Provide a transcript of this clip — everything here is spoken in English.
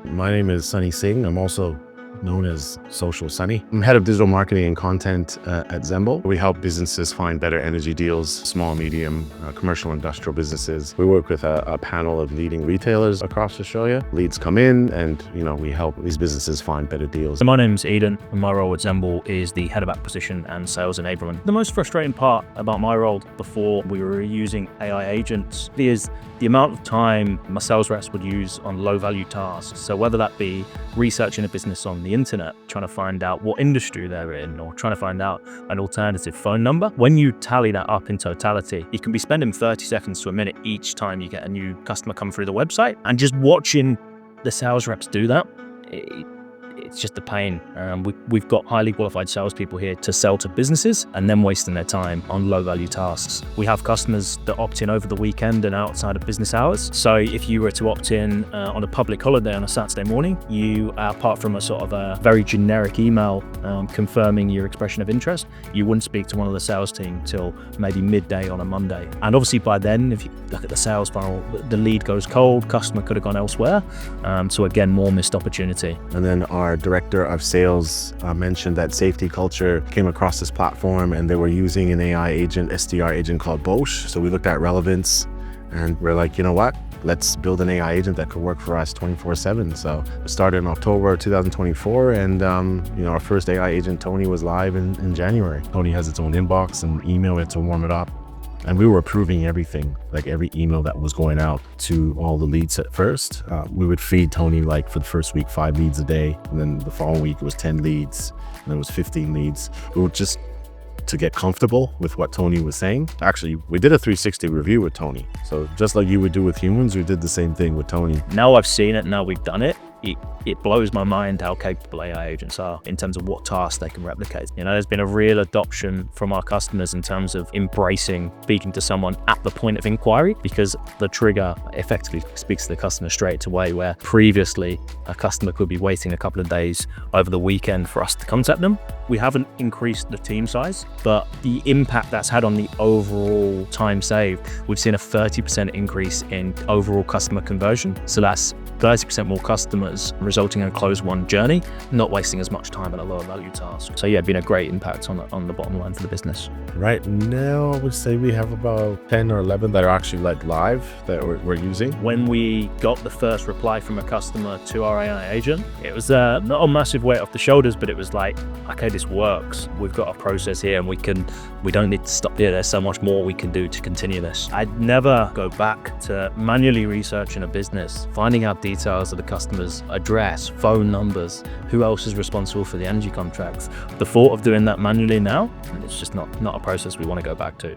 My name is Singh. I'm also known as Social Sunny. I'm head of digital marketing and content at Zembl. We help businesses find better energy deals, small, medium, commercial, industrial businesses. We work with a panel of leading retailers across Australia. Leads come in and, we help these businesses find better deals. So my name's Edan, and my role at Zembl is the head of acquisition and sales enablement. The most frustrating part about my role before we were using AI agents is the amount of time my sales reps would use on low value tasks. So whether that be researching a business on the internet, trying to find out what industry they're in, or trying to find out an alternative phone number. When you tally that up in totality, you can be spending 30 seconds to a minute each time you get a new customer come through the website. And just watching the sales reps do that, it's just a pain. We've got highly qualified salespeople here to sell to businesses and then wasting their time on low value tasks. We have customers that opt in over the weekend and outside of business hours. So if you were to opt in on a public holiday on a Saturday morning, you, apart from a sort of a very generic email confirming your expression of interest, you wouldn't speak to one of the sales team till maybe midday on a Monday. And obviously by then, if you look at the sales funnel, the lead goes cold, customer could have gone elsewhere. So again, more missed opportunity. And then our director of sales mentioned that safety culture came across this platform and they were using an AI agent, SDR agent called Bosch. So we looked at relevance and we're like, you know what? Let's build an AI agent that could work for us 24/7. So it started in October 2024 and our first AI agent, Toni, was live in January. Toni has its own inbox and email, we had to warm it up. And we were approving everything, like every email that was going out to all the leads at first. We would feed Toni for the first week, 5 leads a day. And then the following week it was 10 leads and then it was 15 leads. We were just to get comfortable with what Toni was saying. Actually, we did a 360 review with Toni. So just like you would do with humans, we did the same thing with Toni. Now I've seen it, now we've done it. It blows my mind how capable AI agents are in terms of what tasks they can replicate. There's been a real adoption from our customers in terms of embracing speaking to someone at the point of inquiry, because the trigger effectively speaks to the customer straight away, where previously a customer could be waiting a couple of days over the weekend for us to contact them. We haven't increased the team size, but the impact that's had on the overall time saved, we've seen a 30% increase in overall customer conversion. So that's 30% more customers, resulting in a close one journey, not wasting as much time on a lower value task. So yeah, been a great impact on the bottom line for the business. Right now, I would say we have about 10 or 11 that are actually live that we're using. When we got the first reply from a customer to our AI agent, it was not a massive weight off the shoulders, but it was like, okay, this works. We've got a process here and we don't need to stop here. There's so much more we can do to continue this. I'd never go back to manually researching a business, finding out details of the customer's address, phone numbers, who else is responsible for the energy contracts. The thought of doing that manually now, it's just not a process we want to go back to.